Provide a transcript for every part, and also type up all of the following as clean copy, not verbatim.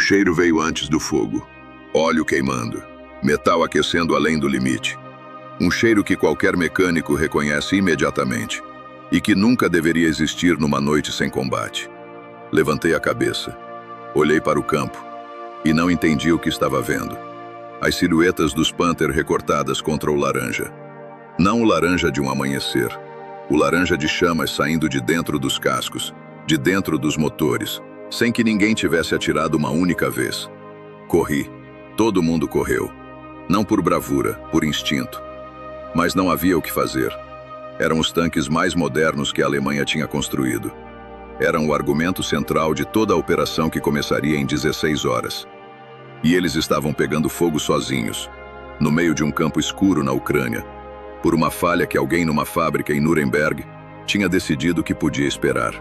cheiro veio antes do fogo. Óleo queimando, metal aquecendo além do limite. Um cheiro que qualquer mecânico reconhece imediatamente e que nunca deveria existir numa noite sem combate. Levantei a cabeça, olhei para o campo e não entendi o que estava vendo. As silhuetas dos Panther recortadas contra o laranja. Não o laranja de um amanhecer, o laranja de chamas saindo de dentro dos cascos, de dentro dos motores, sem que ninguém tivesse atirado uma única vez. Corri. Todo mundo correu. Não por bravura, por instinto. Mas não havia o que fazer. Eram os tanques mais modernos que a Alemanha tinha construído. Eram o argumento central de toda a operação que começaria em 16 horas. E eles estavam pegando fogo sozinhos, no meio de um campo escuro na Ucrânia, por uma falha que alguém numa fábrica em Nuremberg tinha decidido que podia esperar.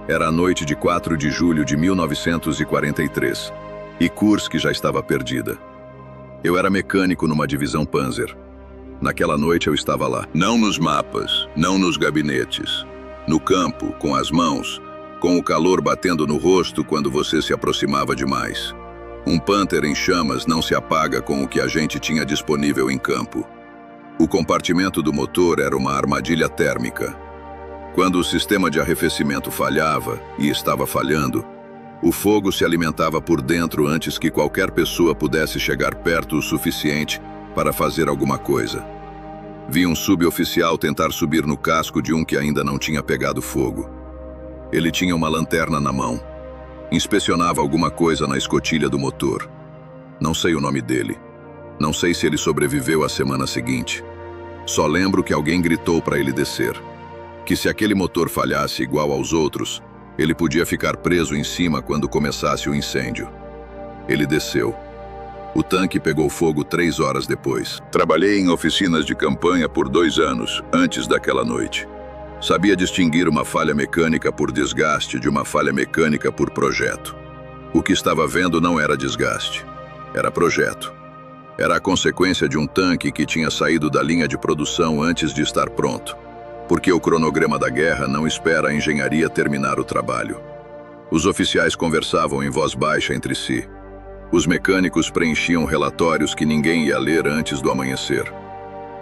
Era a noite de 4 de julho de 1943, e Kursk já estava perdida. Eu era mecânico numa divisão Panzer. Naquela noite eu estava lá. Não nos mapas, não nos gabinetes. No campo, com as mãos, com o calor batendo no rosto quando você se aproximava demais. Um Panther em chamas não se apaga com o que a gente tinha disponível em campo. O compartimento do motor era uma armadilha térmica. Quando o sistema de arrefecimento falhava, e estava falhando, o fogo se alimentava por dentro antes que qualquer pessoa pudesse chegar perto o suficiente para fazer alguma coisa. Vi um suboficial tentar subir no casco de um que ainda não tinha pegado fogo. Ele tinha uma lanterna na mão. Inspecionava alguma coisa na escotilha do motor. Não sei o nome dele. Não sei se ele sobreviveu à semana seguinte. Só lembro que alguém gritou para ele descer. Que se aquele motor falhasse igual aos outros, ele podia ficar preso em cima quando começasse o incêndio. Ele desceu. O tanque pegou fogo 3 horas depois. Trabalhei em oficinas de campanha por 2 anos, antes daquela noite. Sabia distinguir uma falha mecânica por desgaste de uma falha mecânica por projeto. O que estava vendo não era desgaste, era projeto. Era a consequência de um tanque que tinha saído da linha de produção antes de estar pronto, porque o cronograma da guerra não espera a engenharia terminar o trabalho. Os oficiais conversavam em voz baixa entre si. Os mecânicos preenchiam relatórios que ninguém ia ler antes do amanhecer.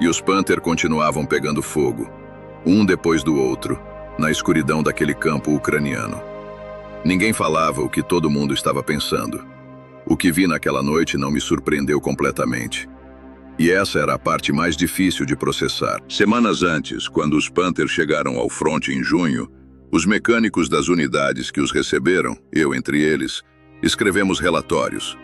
E os Panther continuavam pegando fogo, um depois do outro, na escuridão daquele campo ucraniano. Ninguém falava o que todo mundo estava pensando. O que vi naquela noite não me surpreendeu completamente. E essa era a parte mais difícil de processar. Semanas antes, quando os Panther chegaram ao fronte em junho, os mecânicos das unidades que os receberam, eu entre eles, escrevemos relatórios.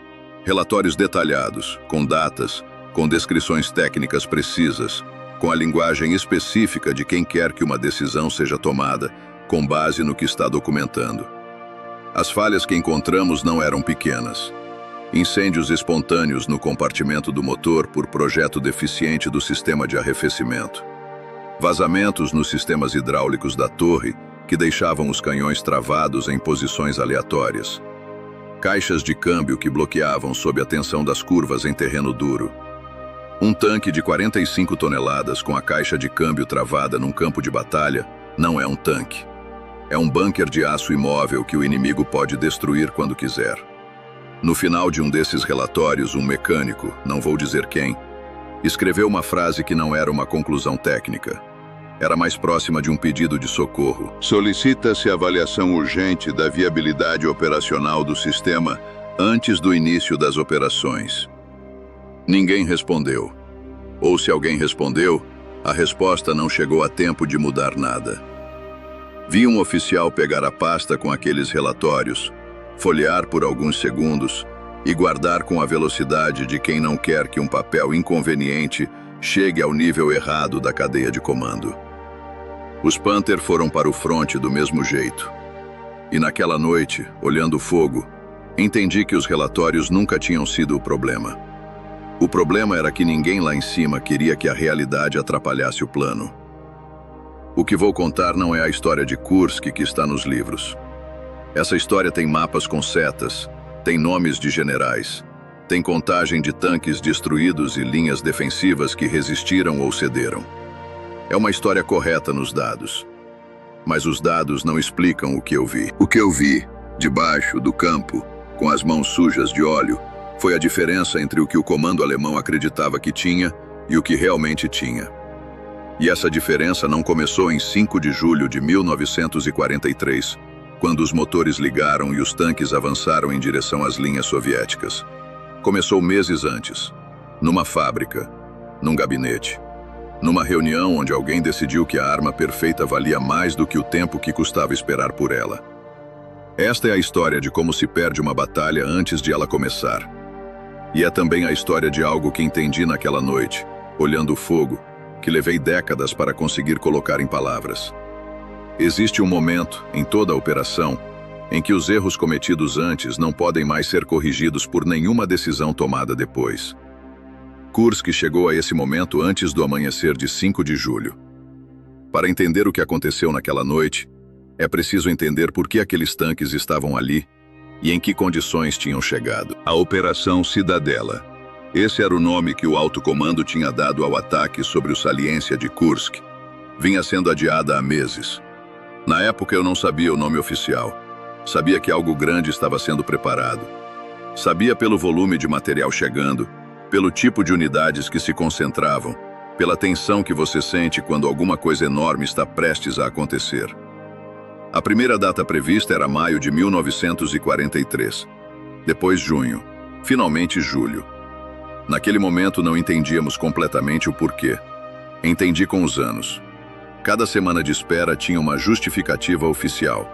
Relatórios detalhados, com datas, com descrições técnicas precisas, com a linguagem específica de quem quer que uma decisão seja tomada, com base no que está documentando. As falhas que encontramos não eram pequenas. Incêndios espontâneos no compartimento do motor por projeto deficiente do sistema de arrefecimento. Vazamentos nos sistemas hidráulicos da torre que deixavam os canhões travados em posições aleatórias. Caixas de câmbio que bloqueavam sob a tensão das curvas em terreno duro. Um tanque de 45 toneladas com a caixa de câmbio travada num campo de batalha não é um tanque. É um bunker de aço imóvel que o inimigo pode destruir quando quiser. No final de um desses relatórios, um mecânico, não vou dizer quem, escreveu uma frase que não era uma conclusão técnica. Era mais próxima de um pedido de socorro. Solicita-se avaliação urgente da viabilidade operacional do sistema antes do início das operações. Ninguém respondeu. Ou se alguém respondeu, a resposta não chegou a tempo de mudar nada. Vi um oficial pegar a pasta com aqueles relatórios, folhear por alguns segundos e guardar com a velocidade de quem não quer que um papel inconveniente chegue ao nível errado da cadeia de comando. Os Panther foram para o fronte do mesmo jeito. E naquela noite, olhando o fogo, entendi que os relatórios nunca tinham sido o problema. O problema era que ninguém lá em cima queria que a realidade atrapalhasse o plano. O que vou contar não é a história de Kursk que está nos livros. Essa história tem mapas com setas, tem nomes de generais, tem contagem de tanques destruídos e linhas defensivas que resistiram ou cederam. É uma história correta nos dados. Mas os dados não explicam o que eu vi. O que eu vi, debaixo do campo, com as mãos sujas de óleo, foi a diferença entre o que o comando alemão acreditava que tinha e o que realmente tinha. E essa diferença não começou em 5 de julho de 1943, quando os motores ligaram e os tanques avançaram em direção às linhas soviéticas. Começou meses antes, numa fábrica, num gabinete, numa reunião onde alguém decidiu que a arma perfeita valia mais do que o tempo que custava esperar por ela. Esta é a história de como se perde uma batalha antes de ela começar. E é também a história de algo que entendi naquela noite, olhando o fogo, que levei décadas para conseguir colocar em palavras. Existe um momento, em toda a operação, em que os erros cometidos antes não podem mais ser corrigidos por nenhuma decisão tomada depois. Kursk chegou a esse momento antes do amanhecer de 5 de julho. Para entender o que aconteceu naquela noite, é preciso entender por que aqueles tanques estavam ali e em que condições tinham chegado. A Operação Cidadela. Esse era o nome que o alto comando tinha dado ao ataque sobre o saliência de Kursk. Vinha sendo adiada há meses. Na época eu não sabia o nome oficial. Sabia que algo grande estava sendo preparado. Sabia pelo volume de material chegando, pelo tipo de unidades que se concentravam, pela tensão que você sente quando alguma coisa enorme está prestes a acontecer. A primeira data prevista era maio de 1943. Depois junho. Finalmente julho. Naquele momento não entendíamos completamente o porquê. Entendi com os anos. Cada semana de espera tinha uma justificativa oficial.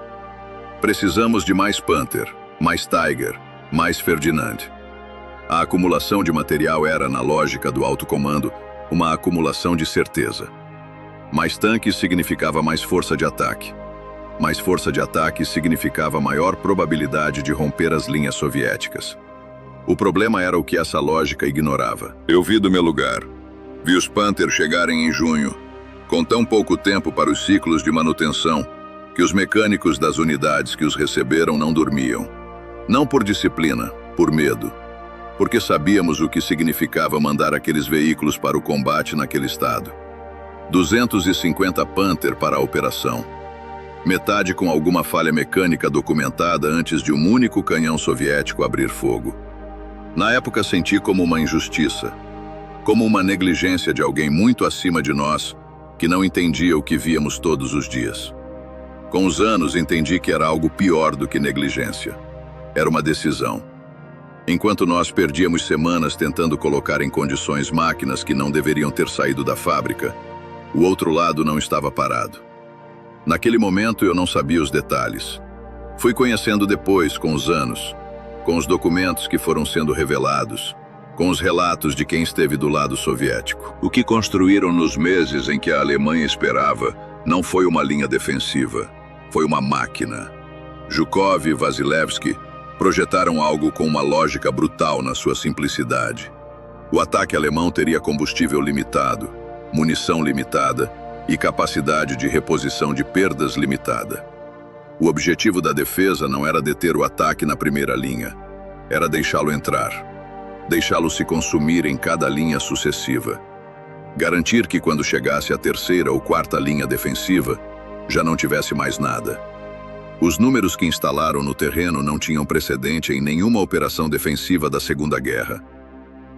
Precisamos de mais Panther, mais Tiger, mais Ferdinand. A acumulação de material era, na lógica do alto comando, uma acumulação de certeza. Mais tanques significava mais força de ataque. Mais força de ataque significava maior probabilidade de romper as linhas soviéticas. O problema era o que essa lógica ignorava. Eu vi do meu lugar. Vi os Panther chegarem em junho, com tão pouco tempo para os ciclos de manutenção, que os mecânicos das unidades que os receberam não dormiam. Não por disciplina, por medo. Porque sabíamos o que significava mandar aqueles veículos para o combate naquele estado. 250 Panther para a operação. Metade com alguma falha mecânica documentada antes de um único canhão soviético abrir fogo. Na época senti como uma injustiça, como uma negligência de alguém muito acima de nós, que não entendia o que víamos todos os dias. Com os anos entendi que era algo pior do que negligência. Era uma decisão. Enquanto nós perdíamos semanas tentando colocar em condições máquinas que não deveriam ter saído da fábrica, o outro lado não estava parado. Naquele momento eu não sabia os detalhes. Fui conhecendo depois, com os anos, com os documentos que foram sendo revelados, com os relatos de quem esteve do lado soviético. O que construíram nos meses em que a Alemanha esperava não foi uma linha defensiva, foi uma máquina. Zhukov e Vasilevsky projetaram algo com uma lógica brutal na sua simplicidade. O ataque alemão teria combustível limitado, munição limitada e capacidade de reposição de perdas limitada. O objetivo da defesa não era deter o ataque na primeira linha, era deixá-lo entrar, deixá-lo se consumir em cada linha sucessiva. Garantir que quando chegasse a terceira ou quarta linha defensiva, já não tivesse mais nada. Os números que instalaram no terreno não tinham precedente em nenhuma operação defensiva da Segunda Guerra.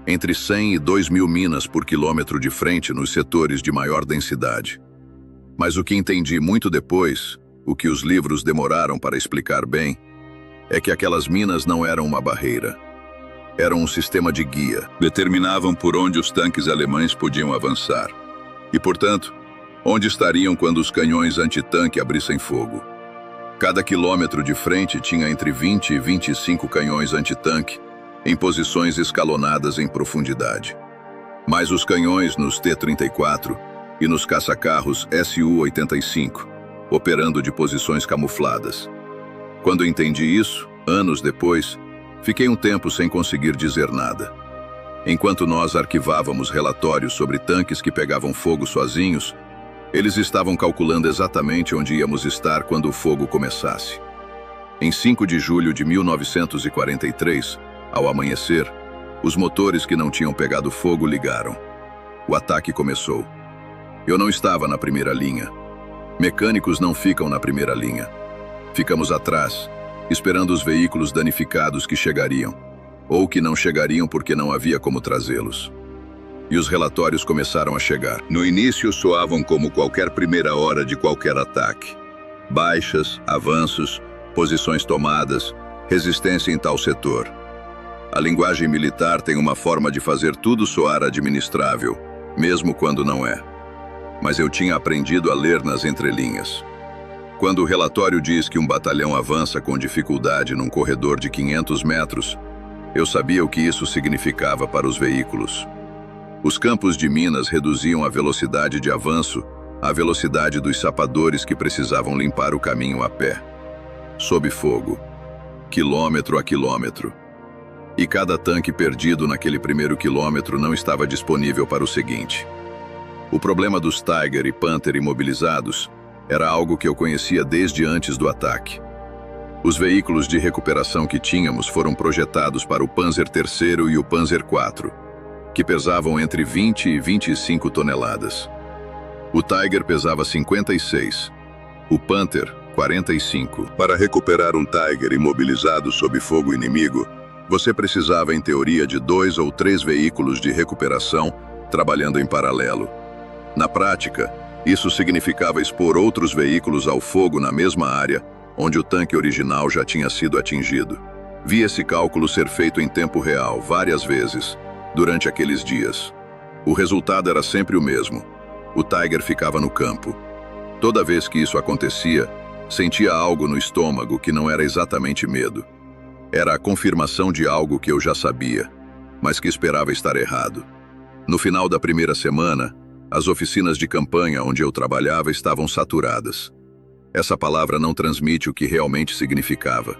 Entre 100 e 2.000 minas por quilômetro de frente nos setores de maior densidade. Mas o que entendi muito depois, o que os livros demoraram para explicar bem, é que aquelas minas não eram uma barreira. Eram um sistema de guia. Determinavam por onde os tanques alemães podiam avançar. E, portanto, onde estariam quando os canhões antitanque abrissem fogo. Cada quilômetro de frente tinha entre 20 e 25 canhões antitanque, em posições escalonadas em profundidade. Mais os canhões nos T-34 e nos caça-carros Su-85, operando de posições camufladas. Quando entendi isso, anos depois, fiquei um tempo sem conseguir dizer nada. Enquanto nós arquivávamos relatórios sobre tanques que pegavam fogo sozinhos, eles estavam calculando exatamente onde íamos estar quando o fogo começasse. Em 5 de julho de 1943, ao amanhecer, os motores que não tinham pegado fogo ligaram. O ataque começou. Eu não estava na primeira linha. Mecânicos não ficam na primeira linha. Ficamos atrás, esperando os veículos danificados que chegariam, ou que não chegariam porque não havia como trazê-los. E os relatórios começaram a chegar. No início soavam como qualquer primeira hora de qualquer ataque. Baixas, avanços, posições tomadas, resistência em tal setor. A linguagem militar tem uma forma de fazer tudo soar administrável, mesmo quando não é. Mas eu tinha aprendido a ler nas entrelinhas. Quando o relatório diz que um batalhão avança com dificuldade num corredor de 500 metros, eu sabia o que isso significava para os veículos. Os campos de minas reduziam a velocidade de avanço à velocidade dos sapadores que precisavam limpar o caminho a pé. Sob fogo, quilômetro a quilômetro. E cada tanque perdido naquele primeiro quilômetro não estava disponível para o seguinte. O problema dos Tiger e Panther imobilizados era algo que eu conhecia desde antes do ataque. Os veículos de recuperação que tínhamos foram projetados para o Panzer III e o Panzer IV, que pesavam entre 20 e 25 toneladas. O Tiger pesava 56, o Panther 45. Para recuperar um Tiger imobilizado sob fogo inimigo, você precisava, em teoria, de 2 ou 3 veículos de recuperação trabalhando em paralelo. Na prática, isso significava expor outros veículos ao fogo na mesma área onde o tanque original já tinha sido atingido. Vi esse cálculo ser feito em tempo real, várias vezes, durante aqueles dias. O resultado era sempre o mesmo. O Tiger ficava no campo. Toda vez que isso acontecia, sentia algo no estômago que não era exatamente medo. Era a confirmação de algo que eu já sabia, mas que esperava estar errado. No final da primeira semana, as oficinas de campanha onde eu trabalhava estavam saturadas. Essa palavra não transmite o que realmente significava.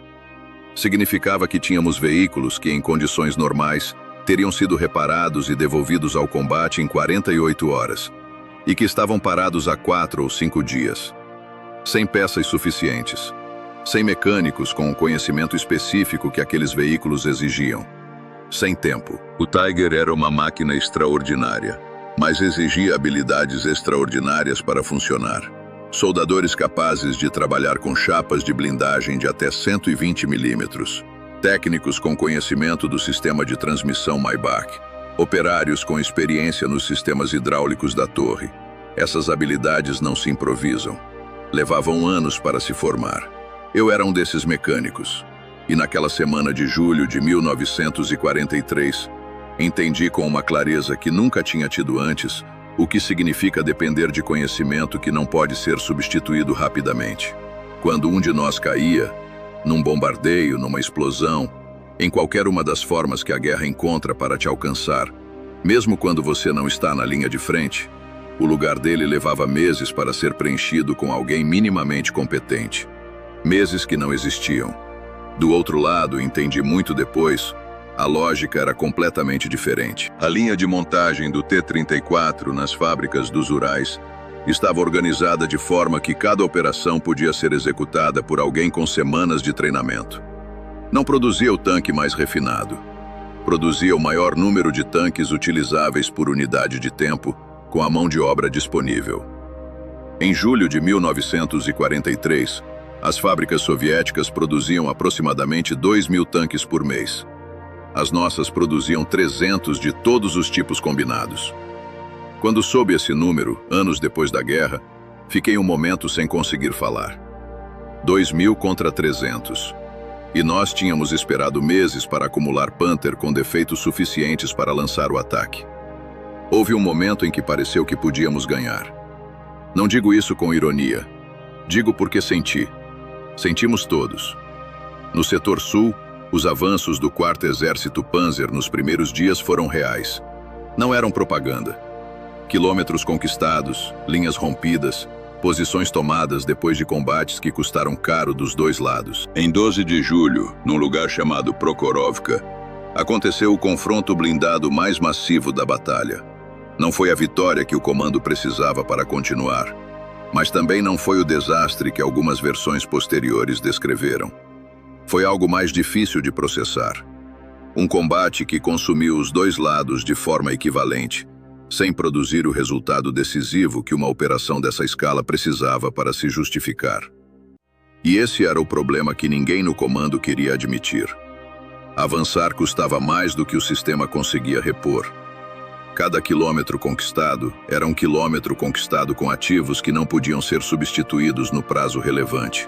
Significava que tínhamos veículos que, em condições normais, teriam sido reparados e devolvidos ao combate em 48 horas, e que estavam parados há 4 ou 5 dias, sem peças suficientes, sem mecânicos com o conhecimento específico que aqueles veículos exigiam, sem tempo. O Tiger era uma máquina extraordinária, mas exigia habilidades extraordinárias para funcionar. Soldadores capazes de trabalhar com chapas de blindagem de até 120 milímetros, técnicos com conhecimento do sistema de transmissão Maybach, operários com experiência nos sistemas hidráulicos da torre. Essas habilidades não se improvisam. Levavam anos para se formar. Eu era um desses mecânicos. E naquela semana de julho de 1943, entendi com uma clareza que nunca tinha tido antes o que significa depender de conhecimento que não pode ser substituído rapidamente. Quando um de nós caía, num bombardeio, numa explosão, em qualquer uma das formas que a guerra encontra para te alcançar, mesmo quando você não está na linha de frente, o lugar dele levava meses para ser preenchido com alguém minimamente competente. Meses que não existiam. Do outro lado, entendi muito depois, a lógica era completamente diferente. A linha de montagem do T-34 nas fábricas dos Urais estava organizada de forma que cada operação podia ser executada por alguém com semanas de treinamento. Não produzia o tanque mais refinado. Produzia o maior número de tanques utilizáveis por unidade de tempo, com a mão de obra disponível. Em julho de 1943, as fábricas soviéticas produziam aproximadamente 2.000 tanques por mês. As nossas produziam 300 de todos os tipos combinados. Quando soube esse número, anos depois da guerra, fiquei um momento sem conseguir falar. 2.000 contra 300. E nós tínhamos esperado meses para acumular Panther com defeitos suficientes para lançar o ataque. Houve um momento em que pareceu que podíamos ganhar. Não digo isso com ironia. Digo porque senti. Sentimos todos. No setor sul, os avanços do 4º Exército Panzer nos primeiros dias foram reais. Não eram propaganda. Quilômetros conquistados, linhas rompidas, posições tomadas depois de combates que custaram caro dos dois lados. Em 12 de julho, num lugar chamado Prokhorovka, aconteceu o confronto blindado mais massivo da batalha. Não foi a vitória que o comando precisava para continuar, mas também não foi o desastre que algumas versões posteriores descreveram. Foi algo mais difícil de processar. Um combate que consumiu os dois lados de forma equivalente, sem produzir o resultado decisivo que uma operação dessa escala precisava para se justificar. E esse era o problema que ninguém no comando queria admitir. Avançar custava mais do que o sistema conseguia repor. Cada quilômetro conquistado era um quilômetro conquistado com ativos que não podiam ser substituídos no prazo relevante.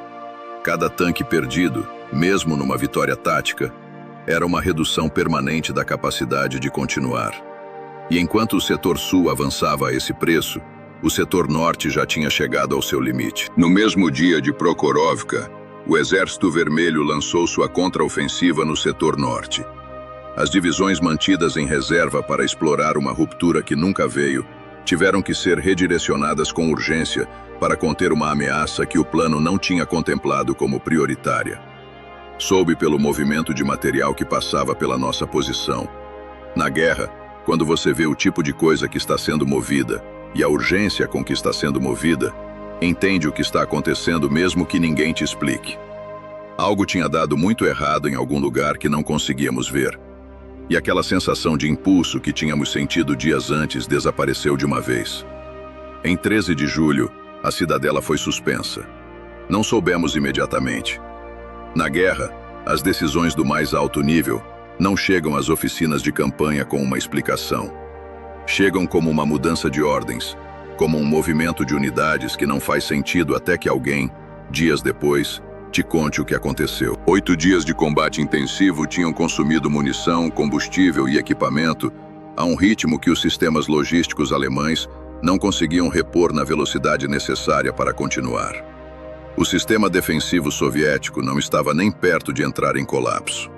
Cada tanque perdido, mesmo numa vitória tática, era uma redução permanente da capacidade de continuar. E enquanto o setor sul avançava a esse preço, o setor norte já tinha chegado ao seu limite. No mesmo dia de Prokhorovka, o Exército Vermelho lançou sua contraofensiva no setor norte. As divisões mantidas em reserva para explorar uma ruptura que nunca veio, tiveram que ser redirecionadas com urgência para conter uma ameaça que o plano não tinha contemplado como prioritária. Soube pelo movimento de material que passava pela nossa posição. Na guerra, quando você vê o tipo de coisa que está sendo movida e a urgência com que está sendo movida, entende o que está acontecendo mesmo que ninguém te explique. Algo tinha dado muito errado em algum lugar que não conseguíamos ver. E aquela sensação de impulso que tínhamos sentido dias antes desapareceu de uma vez. Em 13 de julho, a cidadela foi suspensa. Não soubemos imediatamente. Na guerra, as decisões do mais alto nível não chegam às oficinas de campanha com uma explicação. Chegam como uma mudança de ordens, como um movimento de unidades que não faz sentido até que alguém, dias depois, te conte o que aconteceu. 8 dias de combate intensivo tinham consumido munição, combustível e equipamento a um ritmo que os sistemas logísticos alemães não conseguiam repor na velocidade necessária para continuar. O sistema defensivo soviético não estava nem perto de entrar em colapso.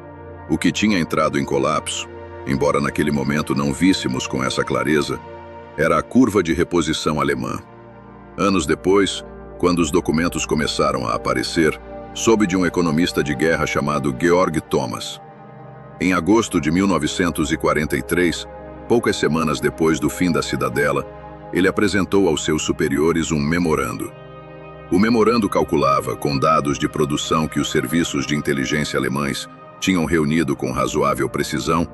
O que tinha entrado em colapso, embora naquele momento não víssemos com essa clareza, era a curva de reposição alemã. Anos depois, quando os documentos começaram a aparecer, soube de um economista de guerra chamado Georg Thomas. Em agosto de 1943, poucas semanas depois do fim da cidadela, ele apresentou aos seus superiores um memorando. O memorando calculava, com dados de produção que os serviços de inteligência alemães tinham reunido com razoável precisão,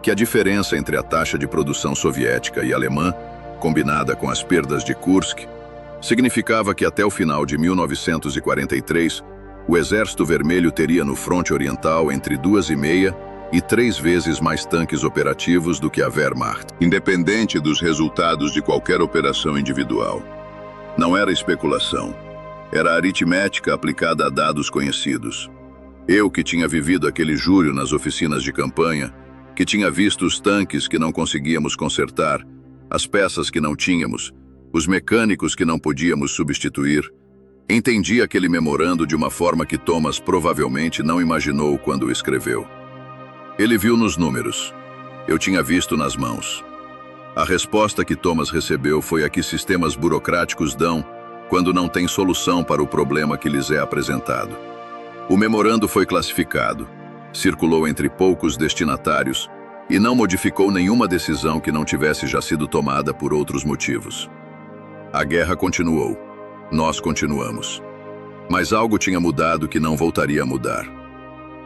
que a diferença entre a taxa de produção soviética e alemã, combinada com as perdas de Kursk, significava que até o final de 1943, o Exército Vermelho teria no fronte oriental entre 2,5 e 3 vezes mais tanques operativos do que a Wehrmacht, independente dos resultados de qualquer operação individual. Não era especulação, era aritmética aplicada a dados conhecidos. Eu, que tinha vivido aquele julho nas oficinas de campanha, que tinha visto os tanques que não conseguíamos consertar, as peças que não tínhamos, os mecânicos que não podíamos substituir, entendi aquele memorando de uma forma que Thomas provavelmente não imaginou quando o escreveu. Ele viu nos números. Eu tinha visto nas mãos. A resposta que Thomas recebeu foi a que sistemas burocráticos dão quando não têm solução para o problema que lhes é apresentado. O memorando foi classificado, circulou entre poucos destinatários e não modificou nenhuma decisão que não tivesse já sido tomada por outros motivos. A guerra continuou. Nós continuamos. Mas algo tinha mudado que não voltaria a mudar.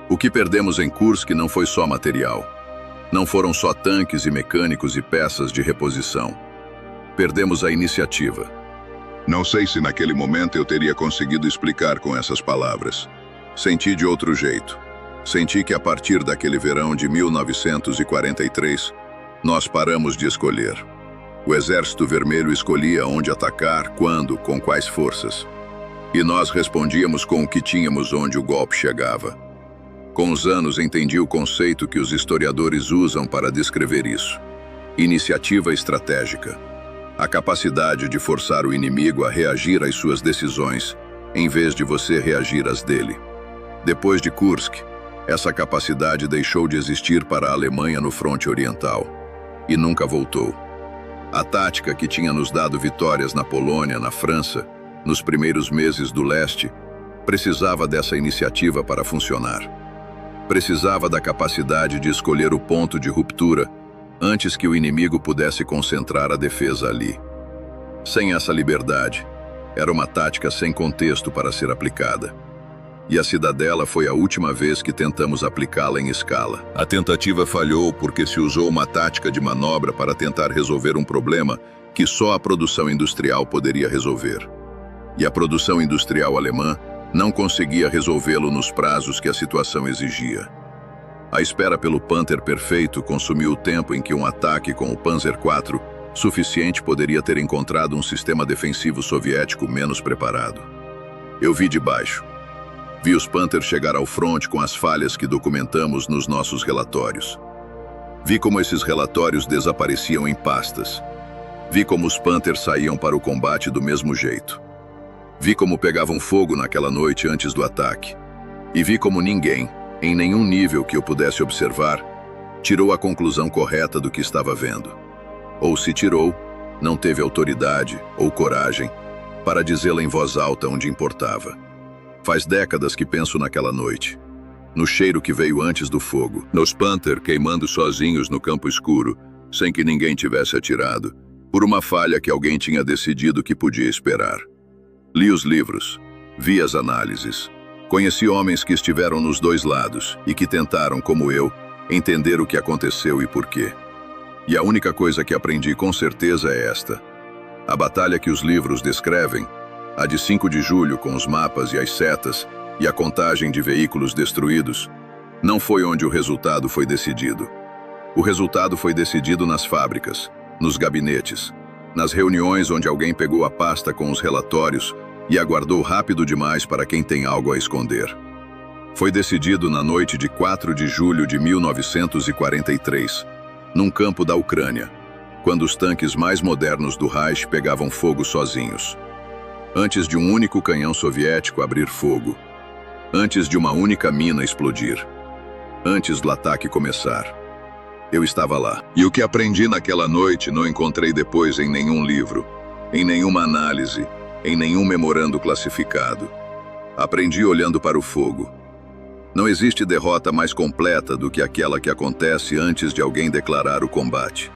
O que perdemos em Kursk não foi só material. Não foram só tanques e mecânicos e peças de reposição. Perdemos a iniciativa. Não sei se naquele momento eu teria conseguido explicar com essas palavras. Senti de outro jeito. Senti que a partir daquele verão de 1943, nós paramos de escolher. O Exército Vermelho escolhia onde atacar, quando, com quais forças. E nós respondíamos com o que tínhamos onde o golpe chegava. Com os anos entendi o conceito que os historiadores usam para descrever isso. Iniciativa estratégica. A capacidade de forçar o inimigo a reagir às suas decisões, em vez de você reagir às dele. Depois de Kursk, essa capacidade deixou de existir para a Alemanha no fronte oriental. E nunca voltou. A tática que tinha nos dado vitórias na Polônia, na França, nos primeiros meses do leste, precisava dessa iniciativa para funcionar. Precisava da capacidade de escolher o ponto de ruptura antes que o inimigo pudesse concentrar a defesa ali. Sem essa liberdade, era uma tática sem contexto para ser aplicada. E a cidadela foi a última vez que tentamos aplicá-la em escala. A tentativa falhou porque se usou uma tática de manobra para tentar resolver um problema que só a produção industrial poderia resolver. E a produção industrial alemã Não conseguia resolvê-lo nos prazos que a situação exigia. A espera pelo Panther perfeito consumiu o tempo em que um ataque com o Panzer IV suficiente poderia ter encontrado um sistema defensivo soviético menos preparado. Eu vi de baixo. Vi os Panthers chegar ao fronte com as falhas que documentamos nos nossos relatórios. Vi como esses relatórios desapareciam em pastas. Vi como os Panthers saíam para o combate do mesmo jeito. Vi como pegavam fogo naquela noite antes do ataque. E vi como ninguém, em nenhum nível que eu pudesse observar, tirou a conclusão correta do que estava vendo. Ou se tirou, não teve autoridade ou coragem para dizê-la em voz alta onde importava. Faz décadas que penso naquela noite, no cheiro que veio antes do fogo, nos Panther queimando sozinhos no campo escuro, sem que ninguém tivesse atirado, por uma falha que alguém tinha decidido que podia esperar. Li os livros, vi as análises, conheci homens que estiveram nos dois lados e que tentaram, como eu, entender o que aconteceu e por quê. E a única coisa que aprendi com certeza é esta: a batalha que os livros descrevem, a de 5 de julho com os mapas e as setas e a contagem de veículos destruídos, não foi onde o resultado foi decidido. O resultado foi decidido nas fábricas, nos gabinetes, nas reuniões onde alguém pegou a pasta com os relatórios e aguardou rápido demais para quem tem algo a esconder. Foi decidido na noite de 4 de julho de 1943, num campo da Ucrânia, quando os tanques mais modernos do Reich pegavam fogo sozinhos. Antes de um único canhão soviético abrir fogo. Antes de uma única mina explodir. Antes do ataque começar. Eu estava lá. E o que aprendi naquela noite não encontrei depois em nenhum livro, em nenhuma análise, em nenhum memorando classificado. Aprendi olhando para o fogo. Não existe derrota mais completa do que aquela que acontece antes de alguém declarar o combate.